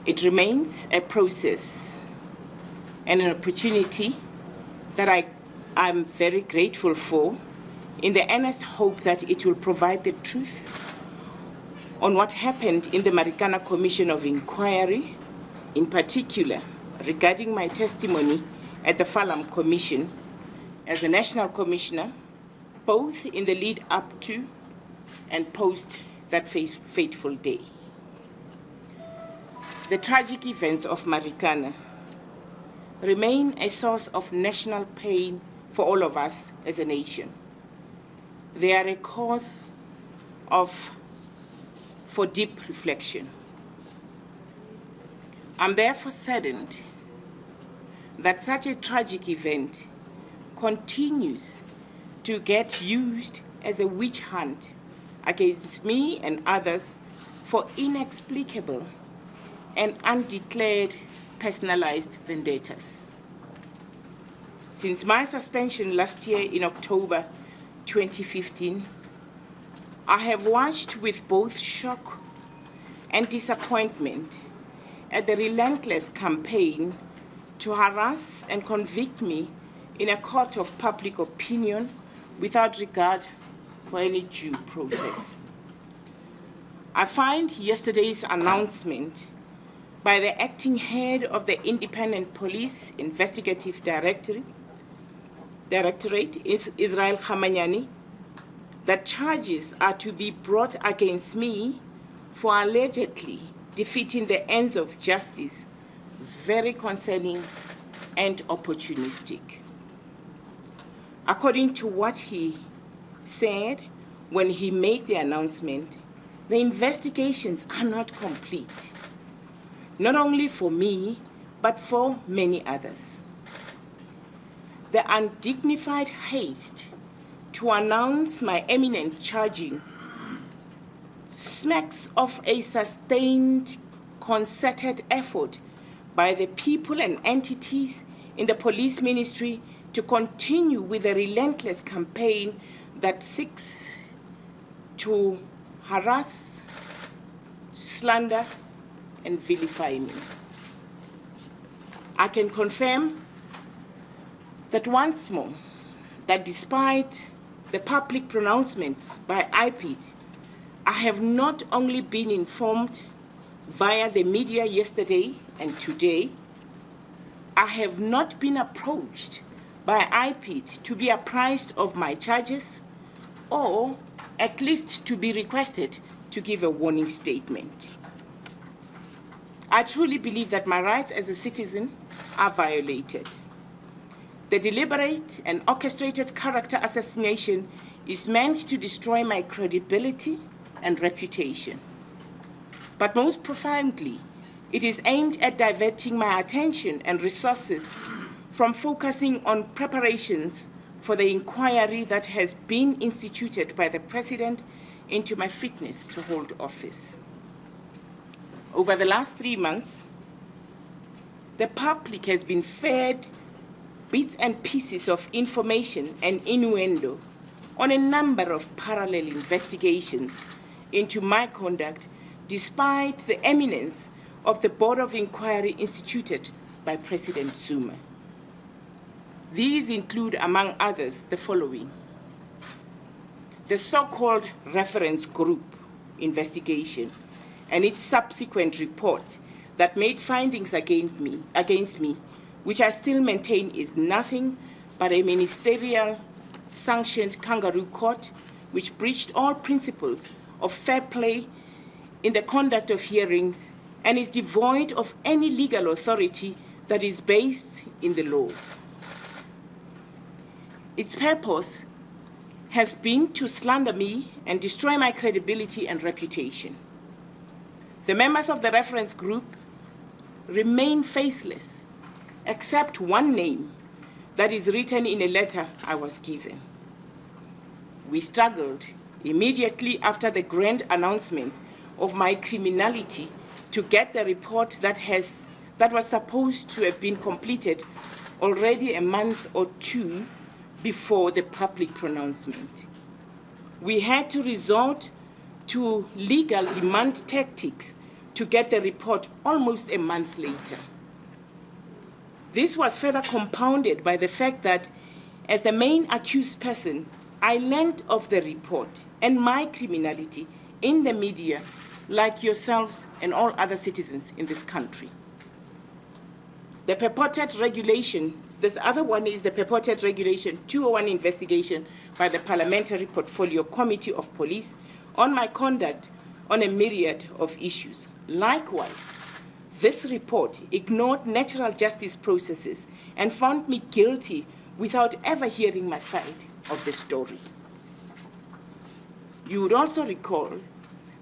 It remains a process and an opportunity that I'm very grateful for, in the earnest hope that it will provide the truth on what happened in the Marikana Commission of Inquiry, in particular regarding my testimony at the Falam Commission as a National Commissioner, both in the lead up to and post that fateful day. The tragic events of Marikana remain a source of national pain for all of us as a nation. They are a cause for deep reflection. I'm therefore saddened that such a tragic event continues to get used as a witch hunt against me and others for inexplicable and undeclared personalized vendettas. Since my suspension last year in October 2015, I have watched with both shock and disappointment at the relentless campaign to harass and convict me in a court of public opinion without regard for any due process. I find yesterday's announcement by the acting head of the Independent Police Investigative Directorate, Israel Khamanyani, that charges are to be brought against me for allegedly defeating the ends of justice, very concerning and opportunistic. According to what he said when he made the announcement, the investigations are not complete, not only for me, but for many others. The undignified haste to announce my imminent charging smacks of a sustained, concerted effort by the people and entities in the police ministry to continue with a relentless campaign that seeks to harass, slander, and vilify me. I can confirm that once more, that despite the public pronouncements by Ipid, I have not only been informed via the media yesterday and today, I have not been approached by Ipid to be apprised of my charges, or at least to be requested to give a warning statement. I truly believe that my rights as a citizen are violated. The deliberate and orchestrated character assassination is meant to destroy my credibility and reputation. But most profoundly, it is aimed at diverting my attention and resources from focusing on preparations for the inquiry that has been instituted by the President into my fitness to hold office. Over the last 3 months, the public has been fed bits and pieces of information and innuendo on a number of parallel investigations into my conduct, despite the eminence of the Board of Inquiry instituted by President Zuma. These include, among others, the following: the so-called reference group investigation and its subsequent report that made findings against me, which I still maintain is nothing but a ministerial sanctioned kangaroo court which breached all principles of fair play in the conduct of hearings and is devoid of any legal authority that is based in the law. Its purpose has been to slander me and destroy my credibility and reputation. The members of the reference group remain faceless, except one name that is written in a letter I was given. We struggled immediately after the grand announcement of my criminality to get the report that was supposed to have been completed already a month or two before the public pronouncement. We had to resort to legal demand tactics to get the report almost a month later. This was further compounded by the fact that, as the main accused person, I learned of the report and my criminality in the media, like yourselves and all other citizens in this country. The purported regulation, this other one is the purported regulation 201 investigation by the Parliamentary Portfolio Committee of Police on my conduct on a myriad of issues. Likewise, this report ignored natural justice processes and found me guilty without ever hearing my side of the story. You would also recall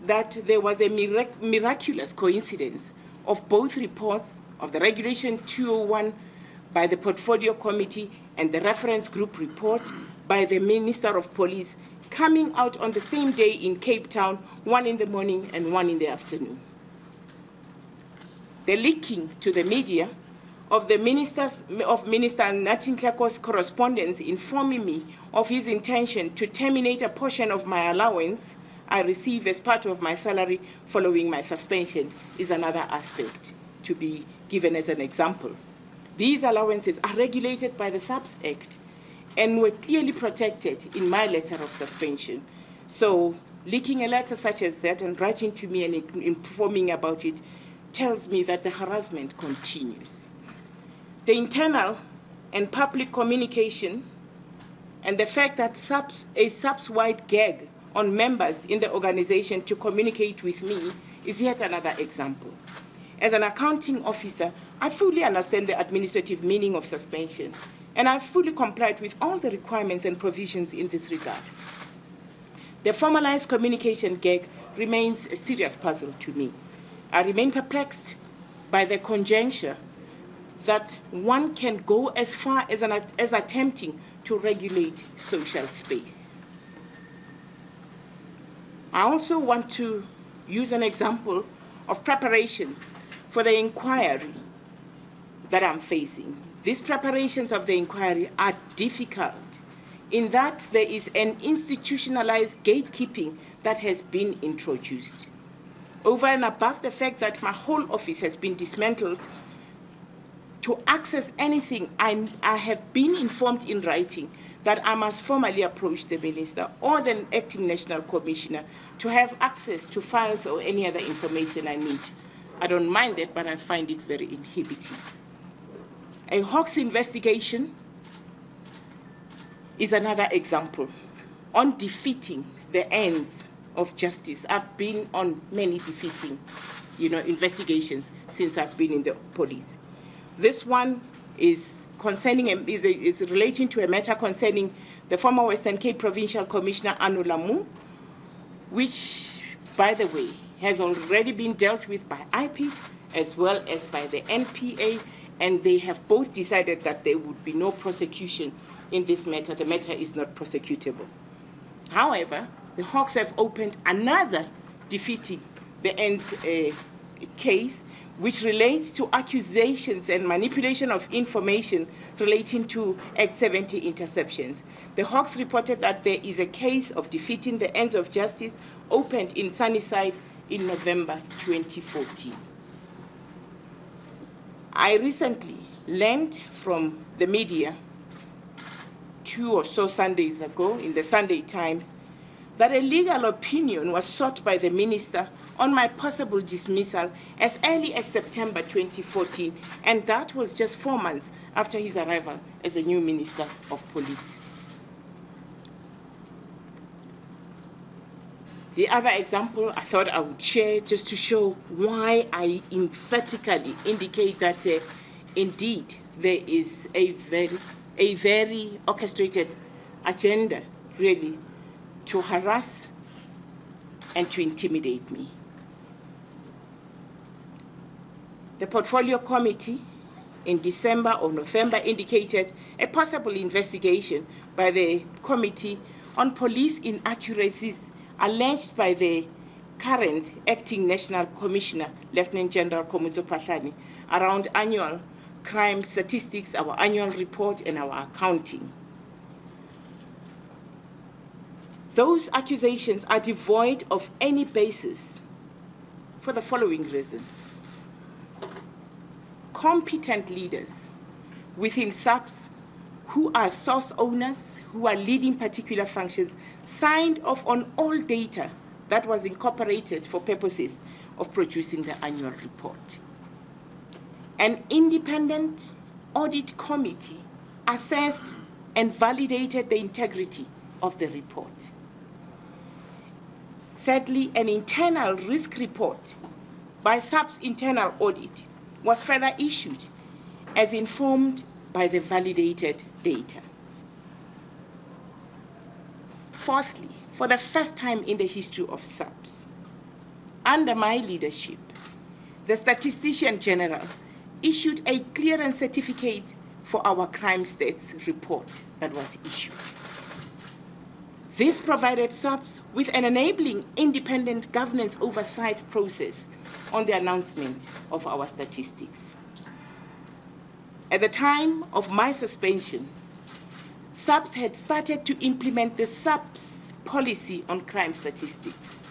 that there was a miraculous coincidence of both reports of the Regulation 201 by the Portfolio Committee and the reference group report by the Minister of Police coming out on the same day in Cape Town, one in the morning and one in the afternoon. The leaking to the media of Minister Nathi Nhlako's correspondence informing me of his intention to terminate a portion of my allowance I receive as part of my salary following my suspension is another aspect to be given as an example. These allowances are regulated by the SAPS Act and were clearly protected in my letter of suspension. So leaking a letter such as that and writing to me and informing about it tells me that the harassment continues. The internal and public communication and the fact that a SAPS-wide gag on members in the organization to communicate with me is yet another example. As an accounting officer, I fully understand the administrative meaning of suspension, and I've fully complied with all the requirements and provisions in this regard. The formalized communication gag remains a serious puzzle to me. I remain perplexed by the conjecture that one can go as far as attempting to regulate social space. I also want to use an example of preparations for the inquiry that I'm facing. These preparations of the inquiry are difficult in that there is an institutionalized gatekeeping that has been introduced. Over and above the fact that my whole office has been dismantled, to access anything, I have been informed in writing that I must formally approach the minister or the acting national commissioner to have access to files or any other information I need. I don't mind that, but I find it very inhibiting. A Hawks investigation is another example on defeating the ends of justice. I've been on many defeating, investigations since I've been in the police. This one is relating to a matter concerning the former Western Cape Provincial Commissioner Anu Lamu, which, by the way, has already been dealt with by Ipid as well as by the NPA, and they have both decided that there would be no prosecution in this matter. The matter is not prosecutable. However, the Hawks have opened another defeating the ends case, which relates to accusations and manipulation of information relating to Act 70 interceptions. The Hawks reported that there is a case of defeating the ends of justice opened in Sunnyside in November 2014. I recently learned from the media 2 or so Sundays ago in the Sunday Times that a legal opinion was sought by the minister on my possible dismissal as early as September 2014, and that was just 4 months after his arrival as a new Minister of Police. The other example I thought I would share just to show why I emphatically indicate that indeed there is a very orchestrated agenda, really, to harass and to intimidate me. The Portfolio Committee in December or November indicated a possible investigation by the committee on police inaccuracies alleged by the current acting national commissioner, Lieutenant General Komuzo Phahlane, around annual crime statistics, our annual report, and our accounting. Those accusations are devoid of any basis for the following reasons. Competent leaders within SAPS who are source owners, who are leading particular functions, signed off on all data that was incorporated for purposes of producing the annual report. An independent audit committee assessed and validated the integrity of the report. Thirdly, an internal risk report by SAP's internal audit was further issued as informed by the validated data. Fourthly, for the first time in the history of SAPS, under my leadership, the Statistician General issued a clearance certificate for our crime stats report that was issued. This provided SAPS with an enabling independent governance oversight process on the announcement of our statistics. At the time of my suspension, SAPS had started to implement the SAPS policy on crime statistics.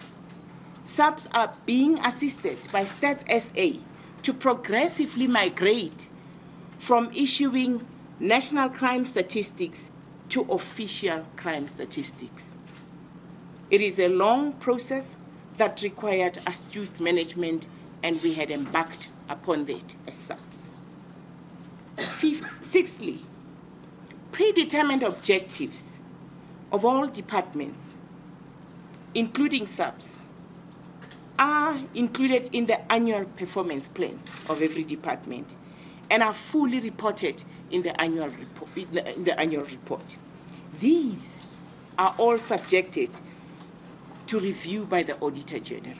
SAPS are being assisted by Stats SA to progressively migrate from issuing national crime statistics to official crime statistics. It is a long process that required astute management, and we had embarked upon that as SAPS. Sixthly, predetermined objectives of all departments, including SAPS, are included in the annual performance plans of every department and are fully reported in the annual report. These are all subjected to review by the Auditor General.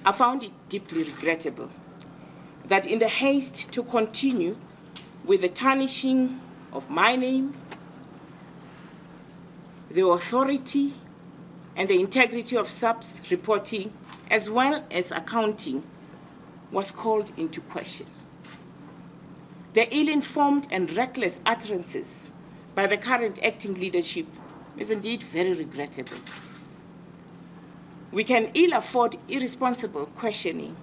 I found it deeply regrettable that in the haste to continue with the tarnishing of my name, the authority and the integrity of SAPS reporting, as well as accounting, was called into question. The ill-informed and reckless utterances by the current acting leadership is indeed very regrettable. We can ill afford irresponsible questioning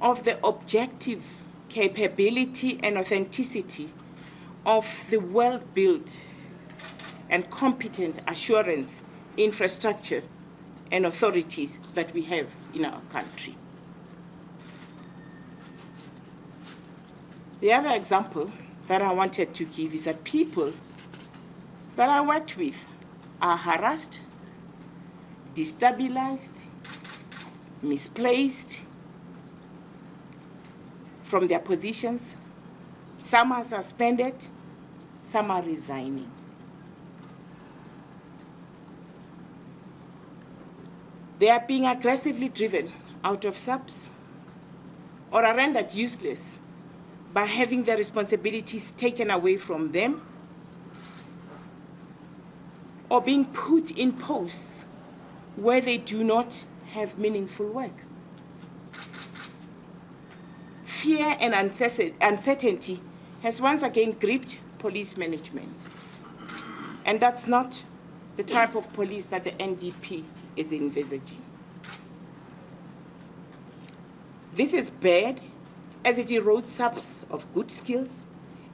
of the objective capability and authenticity of the well-built and competent assurance infrastructure and authorities that we have in our country. The other example that I wanted to give is that people that I worked with are harassed, destabilized, misplaced from their positions. Some are suspended, some are resigning. They are being aggressively driven out of SAPS or are rendered useless by having their responsibilities taken away from them or being put in posts where they do not have meaningful work. Fear and uncertainty has once again gripped police management. And that's not the type of police that the NDP is envisaging. This is bad as it erodes SAPS of good skills,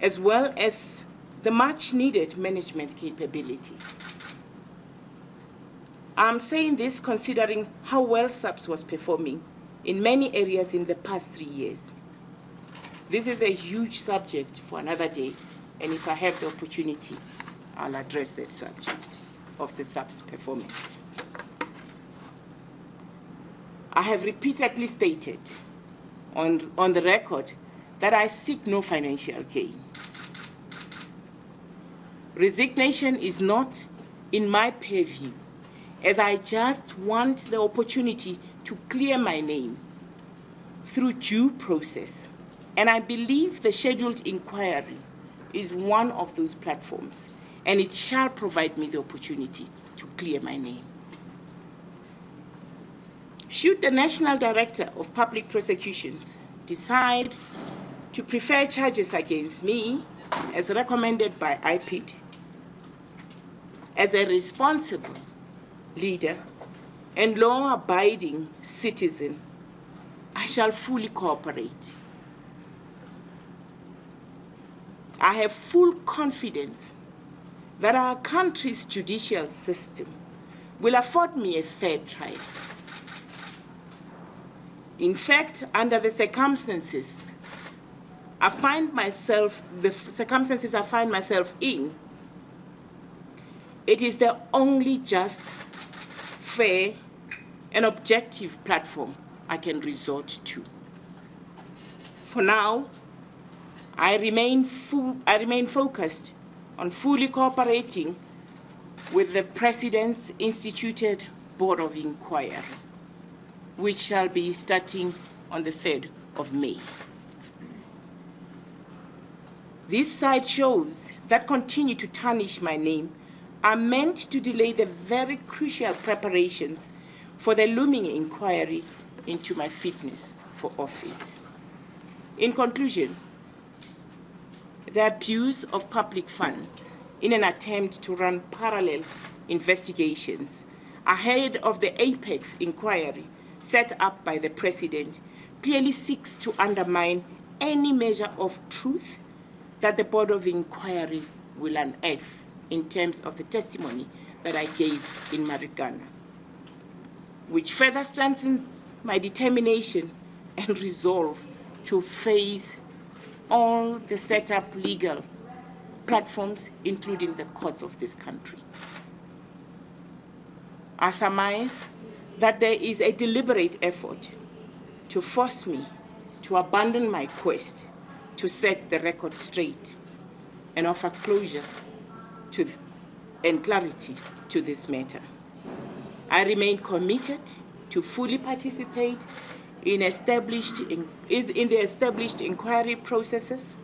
as well as the much needed management capability. I'm saying this considering how well SAPS was performing in many areas in the past 3 years. This is a huge subject for another day, and if I have the opportunity, I'll address that subject of the SAPS performance. I have repeatedly stated on the record that I seek no financial gain. Resignation is not in my purview, as I just want the opportunity to clear my name through due process. And I believe the scheduled inquiry is one of those platforms, and it shall provide me the opportunity to clear my name. Should the National Director of Public Prosecutions decide to prefer charges against me, as recommended by Ipid, as a responsible leader, and law-abiding citizen, I shall fully cooperate. I have full confidence that our country's judicial system will afford me a fair trial. In fact, under the circumstances I find myself in, it is the only just, fair, and objective platform I can resort to. For now, I remain focused on fully cooperating with the President's instituted Board of Inquiry, which shall be starting on the 3rd of May. These side shows that continue to tarnish my name are meant to delay the very crucial preparations for the looming inquiry into my fitness for office. In conclusion, the abuse of public funds in an attempt to run parallel investigations ahead of the apex inquiry set up by the President clearly seeks to undermine any measure of truth that the Board of Inquiry will unearth in terms of the testimony that I gave in Marikana, which further strengthens my determination and resolve to face all the set-up legal platforms, including the courts of this country. I surmise that there is a deliberate effort to force me to abandon my quest to set the record straight and offer closure and clarity to this matter. I remain committed to fully participate in the established inquiry processes,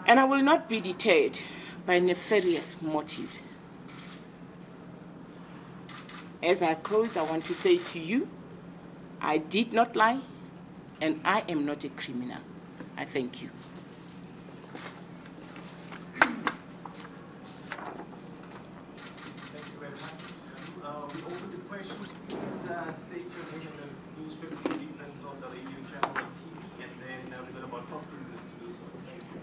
and I will not be deterred by nefarious motives. As I close, I want to say to you, I did not lie, and I am not a criminal. I thank you. Thank you very much. We open the questions. Please state your name in the newspaper, statement on the radio, channel, and TV, and then we've got about 12 minutes to do so. Thank you.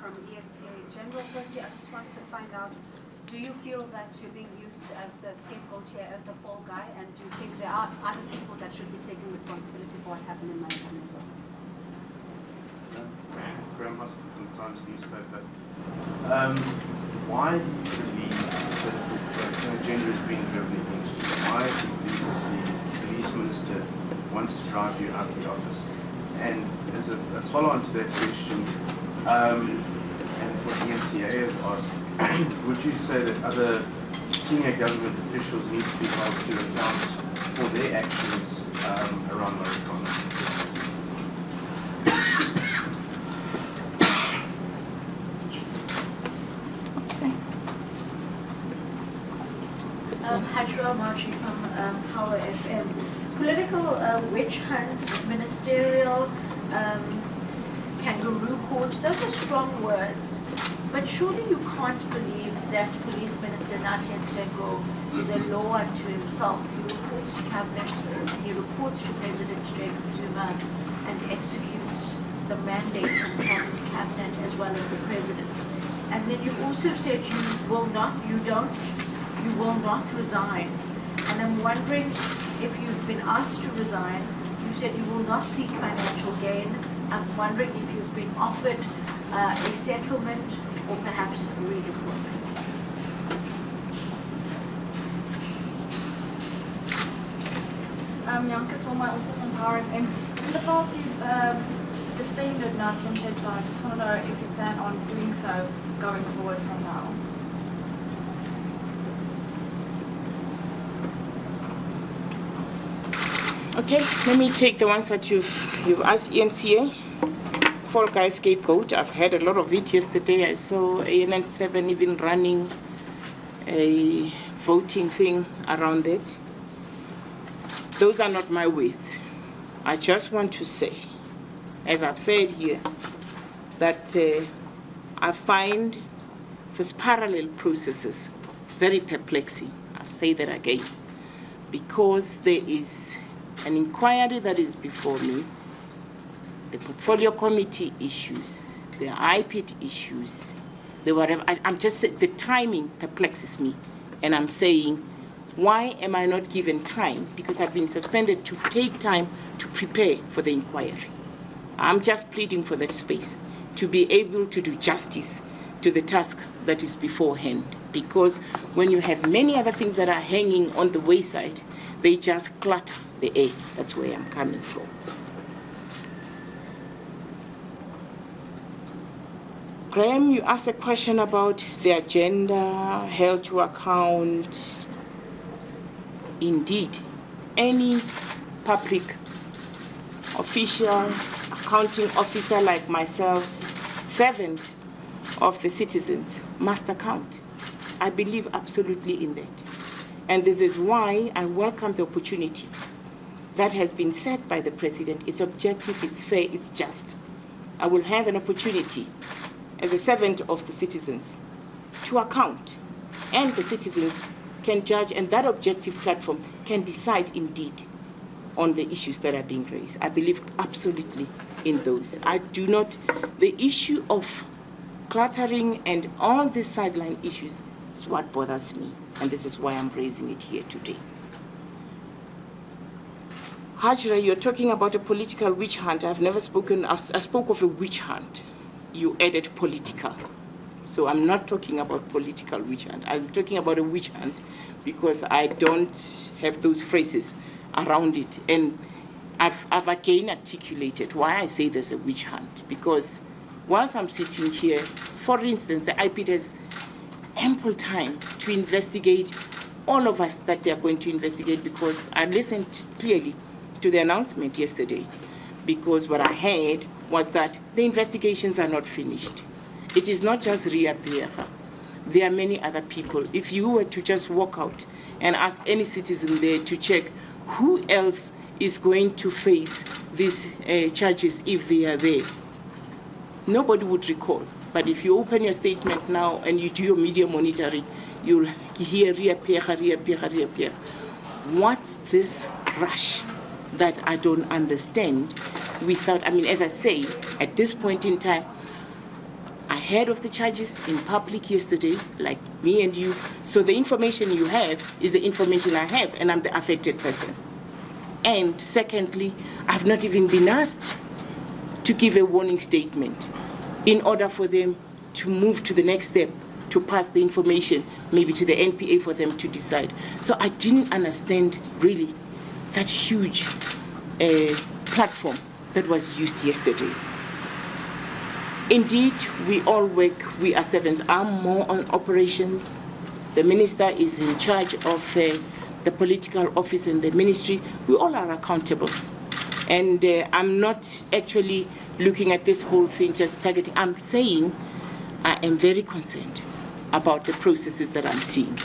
From EFCA General. Firstly, I just want to find out, do you feel that you're being used as the scapegoat here, as the fall guy, and do you think there are other people that should be taking responsibility for what happened in Marikana as well? Graham Hoskins from the Times newspaper. Why do you believe that gender is being driven against you? Why do you believe the police minister wants to drive you out of the office? And as a follow-on to that question, and what the NCA has asked, would you say that other senior government officials need to be held to account for their actions around Marikana? Hajra Marchi from Power FM. Political witch hunt, ministerial kangaroo court, those are strong words, but surely you can't believe that Police Minister Nathi Nhleko is a law unto himself. He reports to Cabinet, he reports to President Jacob Zuma and executes the mandate from Cabinet as well as the President. And then you also said you will not resign. And I'm wondering if you've been asked to resign. You said you will not seek financial gain. I'm wondering if you've been offered a settlement or perhaps a redeployment. Janka Tolma, also from Power FM. In the past, you've defended Nathi Nhleko. I just want to know if you plan on doing so going forward from now. Okay, let me take the ones that you've asked. ENCA, Fall Guy Scapegoat. I've heard a lot of it yesterday. I saw ANN7 even running a voting thing around it. Those are not my words. I just want to say, as I've said here, that I find these parallel processes very perplexing. I'll say that again. Because there is an inquiry that is before me, the portfolio committee issues, the Ipid issues, the whatever. I'm just saying the timing perplexes me. And I'm saying, why am I not given time? Because I've been suspended to take time to prepare for the inquiry. I'm just pleading for that space to be able to do justice to the task that is beforehand. Because when you have many other things that are hanging on the wayside, they just clutter the air. That's where I'm coming from. Graham, you asked a question about the agenda, held to account. Indeed, any public official, accounting officer like myself, servant of the citizens, must account. I believe absolutely in that. And this is why I welcome the opportunity that has been set by the President. It's objective, it's fair, it's just. I will have an opportunity as a servant of the citizens to account, and the citizens can judge, and that objective platform can decide indeed on the issues that are being raised. I believe absolutely in those. I do not, the issue of cluttering and all these sideline issues is what bothers me, and this is why I'm raising it here today. Hajra, you're talking about a political witch hunt. I've never spoken, I spoke of a witch hunt. You added political. So I'm not talking about political witch hunt. I'm talking about a witch hunt because I don't have those phrases around it. And I've again articulated why I say there's a witch hunt. Because whilst I'm sitting here, for instance, the Ipid has ample time to investigate all of us that they are going to investigate, because I listened clearly to the announcement yesterday, because what I heard was that the investigations are not finished. It is not just Riah Phiyega. There are many other people. If you were to just walk out and ask any citizen there to check who else is going to face these charges if they are there, nobody would recall. But if you open your statement now and you do your media monitoring, you'll hear Riah Phiyega, Riah Phiyega, Riah Phiyega. What's this rush that I don't understand without, I mean, as I say, at this point in time, I heard of the charges in public yesterday, like me and you. So the information you have is the information I have, and I'm the affected person. And secondly, I've not even been asked to give a warning statement in order for them to move to the next step, to pass the information, maybe to the NPA for them to decide. So I didn't understand really that huge platform that was used yesterday. Indeed, we all work, we are servants. I'm more on operations. The minister is in charge of the political office and the ministry. We all are accountable. And I'm not actually looking at this whole thing just targeting. I'm saying I am very concerned about the processes that I'm seeing,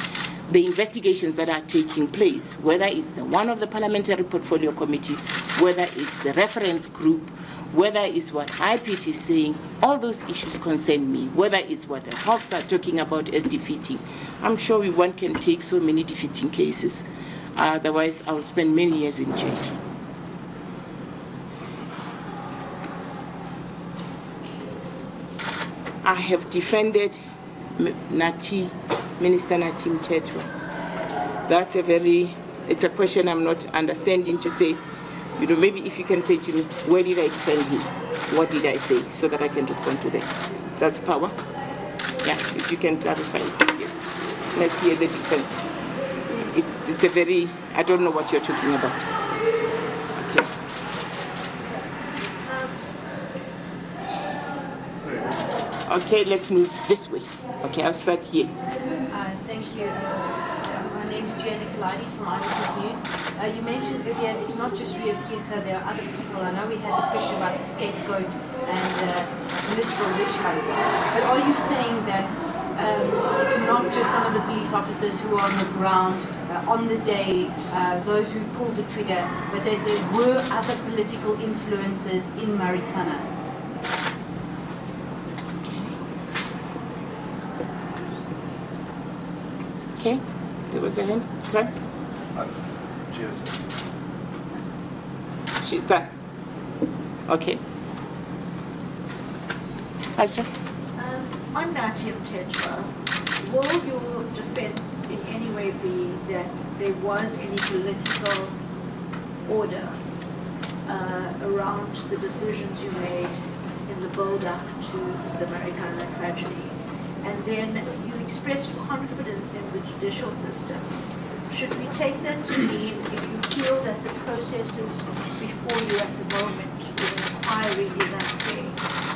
the investigations that are taking place, whether it's one of the Parliamentary Portfolio Committee, whether it's the reference group, whether it's what Ipid is saying. All those issues concern me, whether it's what the Hawks are talking about as defeating. I'm sure one can take so many defeating cases. Otherwise, I will spend many years in jail. I have defended Minister Nati Mthethwa. That's it's a question I'm not understanding to say, maybe if you can say to me, where did I defend him? What did I say? So that I can respond to that. That's power. Yeah, if you can clarify it, yes. Let's hear the defense. It's a very, I don't know what you're talking about. Okay, let's move this way. Okay, I'll start here. Thank you. My name's Gia Nicolaides from Eyewitness News. You mentioned earlier it's not just Riah Phiyega, there are other people. I know we had a question about the scapegoat and municipal witch hunt. But are you saying that it's not just some of the police officers who are on the ground on the day, those who pulled the trigger, but that there were other political influences in Marikana? Okay, there was a hand. Right? Cheers. She's done. Okay. Asha? On Natim Tetra, will your defense in any way be that there was any political order around the decisions you made in the build-up to the Marikana tragedy? And then you expressed confidence in the judicial system. Should we take that to mean if you feel that the processes before you at the moment with an inquiry is unfair,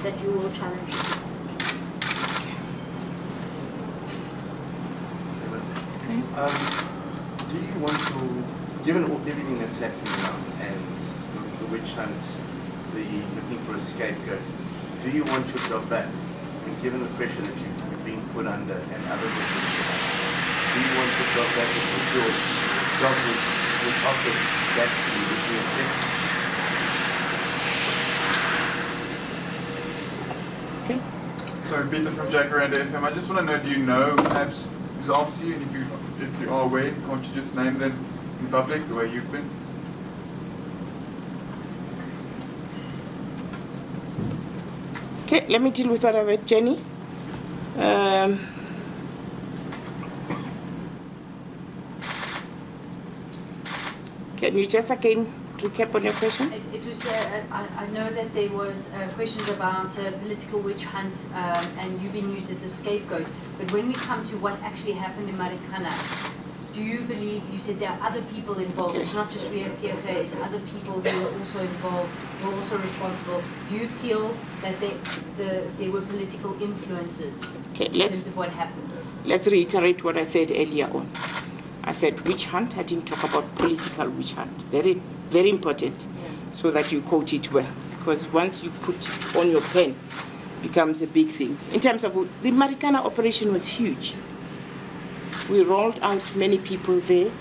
that you will challenge it? Do you want to, given everything that's happening now and the witch hunt, the looking for a scapegoat, do you want your job back? And given the pressure that you've been put under and others have been put under, do you want your job back? If your job was offered back to you, would you accept? Okay. Sorry, Peter from Jacaranda FM. I just want to know, do you know perhaps who's after you? And if you are aware, can't you just name them in public the way you've been? Okay, let me deal with that with Jenny. Can you just again recap on your question? It was, I know that there was questions about political witch hunts and you being used as the scapegoat. But when we come to what actually happened in Marikana, do you believe, you said there are other people involved, Okay. it's not just Riah Phiyega, it's other people who are also involved, who are also responsible. Do you feel that there were political influences Okay, in terms of what happened? Let's reiterate what I said earlier on. I said witch hunt. I didn't talk about political witch hunt. Very, very important, so that you quote it well. Because once you put on your pen, it becomes a big thing. In terms of the Marikana operation was huge. We rolled out many people there.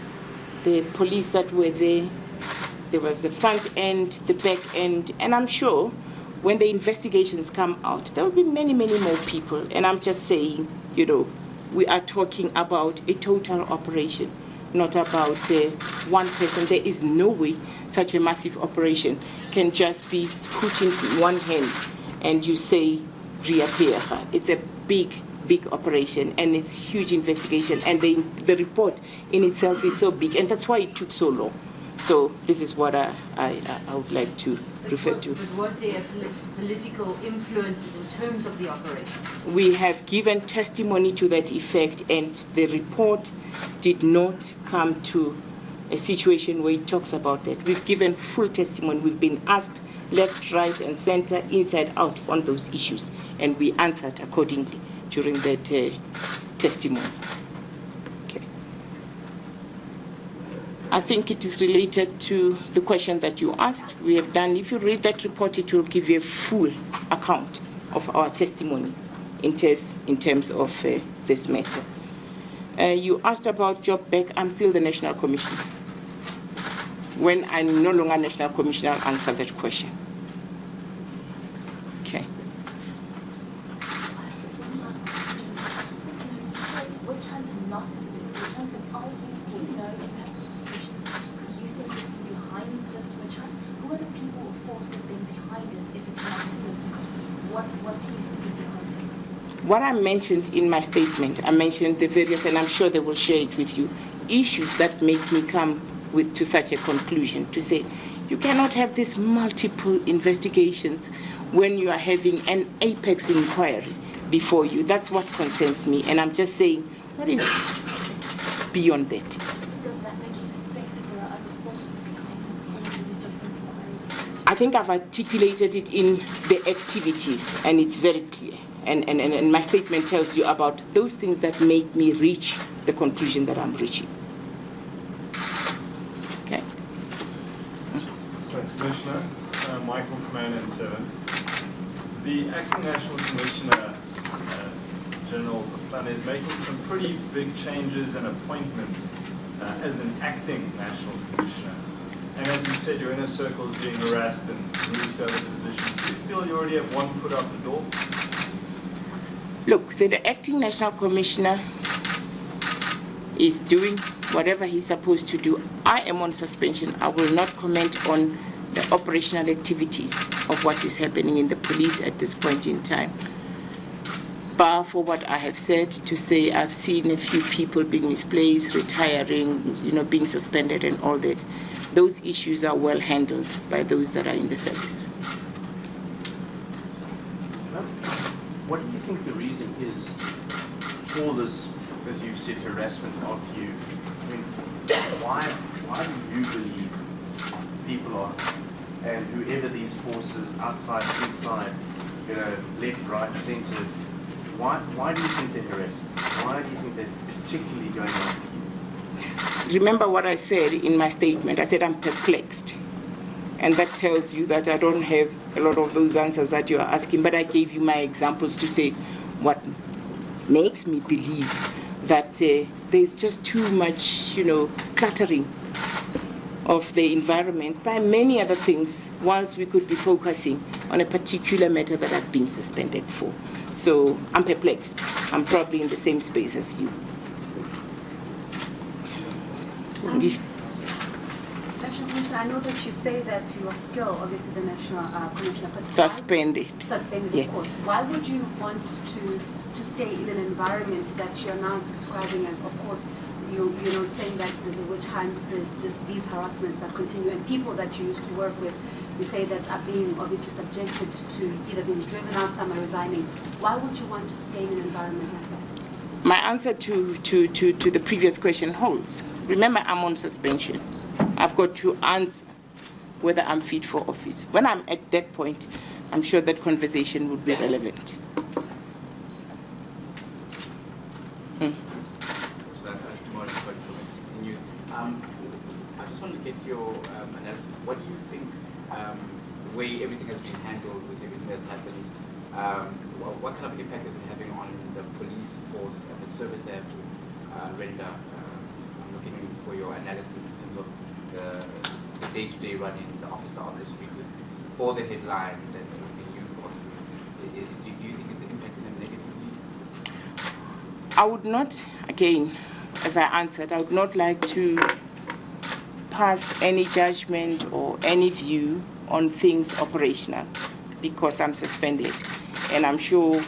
The police that were there. There was the front end, the back end, and I'm sure when the investigations come out, there will be many, many more people. And I'm just saying, we are talking about a total operation, not about one person. There is no way such a massive operation can just be put in one hand and you say Riah Phiyega. It's a big operation and it's huge investigation, and the report in itself is so big, and that's why it took so long. So this is what I would like to refer to. But was there political influences in terms of the operation? We have given testimony to that effect, and the report did not come to a situation where it talks about that. We've given full testimony. We've been asked left, right, and center, inside, out on those issues, and we answered accordingly during that testimony. Okay. I think it is related to the question that you asked. We have done, if you read that report, it will give you a full account of our testimony in terms of this matter. You asked about job back. I'm still the National Commissioner. When I'm no longer National Commissioner, I'll answer that question. Okay. What I mentioned in my statement, I mentioned the various, and I'm sure they will share it with you, issues that make me come to such a conclusion, to say you cannot have these multiple investigations when you are having an apex inquiry before you. That's what concerns me, and I'm just saying, what is beyond that? Does that make you suspect that there are other forces behind these different inquiries? I think I've articulated it in the activities, and it's very clear. And my statement tells you about those things that make me reach the conclusion that I'm reaching. Okay. So, Commissioner, Michael Command and 7. The Acting National Commissioner, General Plan, is making some pretty big changes and appointments as an acting National Commissioner. And as you said, your inner circle is being harassed and moved to other positions. Do you feel you already have one foot out the door? Look, the acting National Commissioner is doing whatever he's supposed to do. I am on suspension. I will not comment on the operational activities of what is happening in the police at this point in time. Bar for what I have said, to say I've seen a few people being misplaced, retiring, being suspended and all that. Those issues are well handled by those that are in the service. What do you think the reason is for this, as you've said, harassment of you? I mean, why do you believe people are, and whoever these forces, outside, inside, left, right, centre, why do you think they're harassing? Why do you think they're particularly going after you? Remember what I said in my statement. I said I'm perplexed. And that tells you that I don't have a lot of those answers that you are asking, but I gave you my examples to say what makes me believe that there's just too much, cluttering of the environment by many other things, whilst we could be focusing on a particular matter that I've been suspended for. So I'm perplexed. I'm probably in the same space as you. National Commissioner, I know that you say that you are still obviously the National Commissioner, but Suspended. Suspended, Yes. of course. Why would you want to stay in an environment that you're now describing as, of course, saying that there's a witch hunt, there's these harassments that continue, and people that you used to work with, you say that are being obviously subjected to either being driven out, some are resigning. Why would you want to stay in an environment like that? My answer to the previous question holds. Remember, I'm on suspension. I've got to answer whether I'm fit for office. When I'm at that point, I'm sure that conversation would be relevant. I just wanted to get your analysis. What do you think, the way everything has been handled with everything that's happened, what kind of impact is it having on the police force and the service they have to render? I'm looking for your analysis in terms of the day-to-day running, the officer on the street, with all the headlines and everything you've gone through. Do you think it's impacting them negatively? I would not, again, as I answered, I would not like to pass any judgment or any view on things operational because I'm suspended. And I'm sure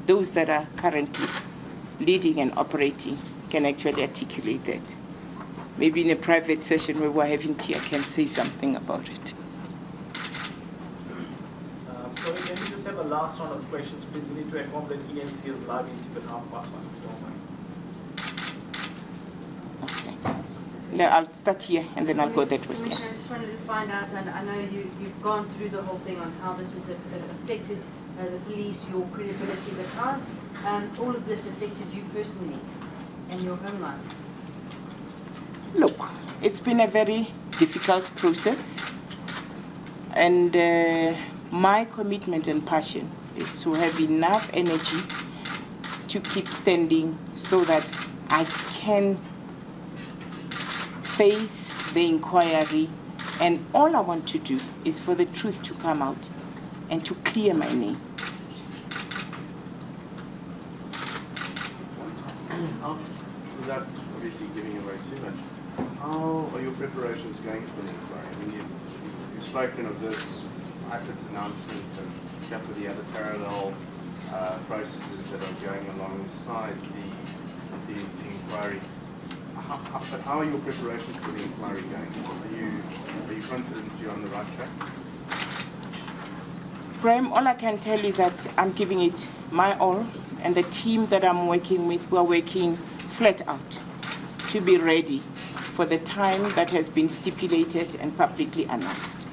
those that are currently leading and operating can actually articulate that. Maybe in a private session where we're having tea, I can say something about it. So can we just have a last round of questions, please? We need to inform that ENC is live in Ipid 1:30, if you don't mind. Okay. I'll start here and then I'll go that way. Commissioner, I just wanted to find out, and I know you've gone through the whole thing on how this has affected the police, your credibility, but how's all of this affected you personally and your home life? Look, it's been a very difficult process, and my commitment and passion is to have enough energy to keep standing so that I can face the inquiry, and all I want to do is for the truth to come out and to clear my name. Without obviously giving away too much, how are your preparations going for the inquiry? I mean, you've spoken of this, Ipid's announcements and a couple of the other parallel processes that are going alongside the inquiry. But how are your preparations for the inquiry going? Are you confident you're on the right track? Graham, all I can tell you is that I'm giving it my all, and the team that I'm working with, we're working flat out to be ready for the time that has been stipulated and publicly announced.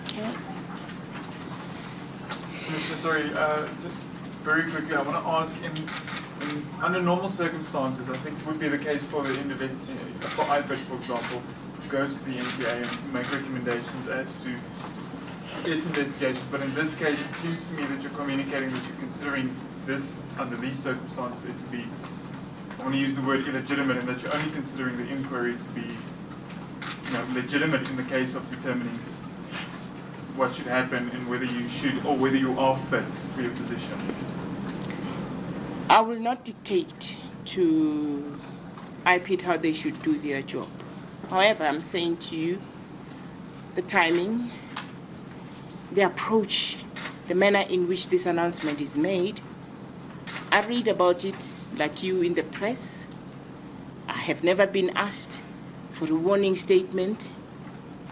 Okay. Sorry, just very quickly, I want to ask, under normal circumstances, I think it would be the case for the individual, for Ipid, for example, to go to the NTA and make recommendations as to its investigations. But in this case, it seems to me that you're communicating that you're considering this, under these circumstances, it to be, I want to use the word illegitimate, and that you're only considering the inquiry to be legitimate in the case of determining what should happen and whether you should or whether you are fit for your position. I will not dictate to Ipid how they should do their job. However, I'm saying to you, the timing, the approach, the manner in which this announcement is made, I read about it like you in the press. I have never been asked for a warning statement.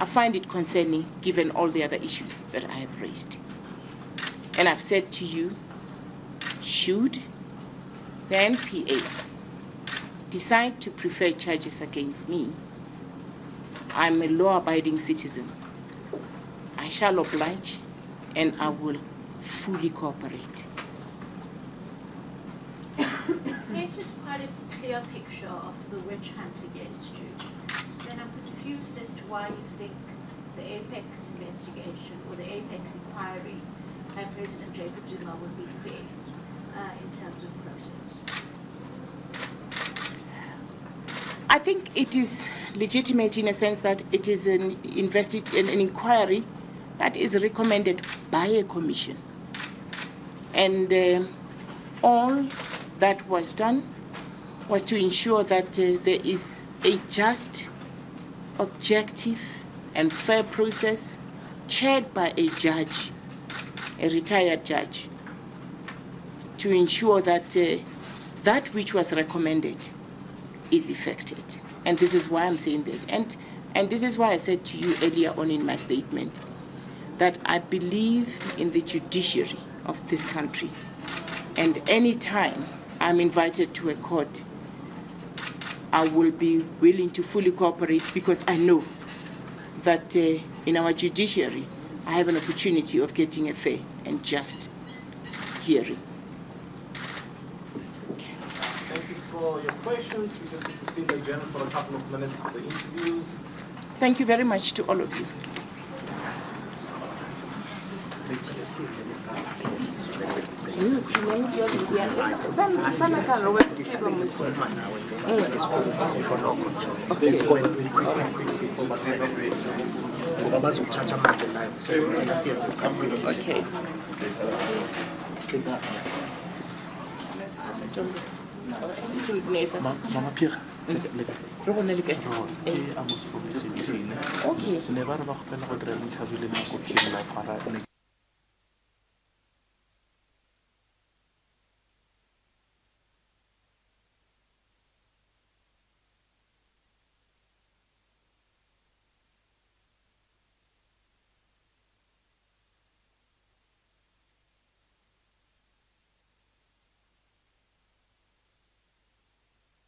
I find it concerning given all the other issues that I have raised. And I've said to you, should the NPA decide to prefer charges against me, I'm a law-abiding citizen. I shall oblige and I will fully cooperate. Painted quite a clear picture of the witch hunt against you. So then I'm confused as to why you think the Apex investigation or the Apex inquiry by President Jacob Zuma would be fair in terms of process. I think it is legitimate in a sense that it is an inquiry that is recommended by a commission. And all that was done was to ensure that there is a just, objective, and fair process chaired by a judge, a retired judge, to ensure that that which was recommended is effected. And this is why I'm saying that. And this is why I said to you earlier on in my statement that I believe in the judiciary of this country. And any time I'm invited to a court, I will be willing to fully cooperate because I know that in our judiciary, I have an opportunity of getting a fair and just hearing. Thank you for your questions. We just need to stay the agenda for a couple of minutes for the interviews. Thank you very much to all of you. Okay. Mama Pierre. Okay.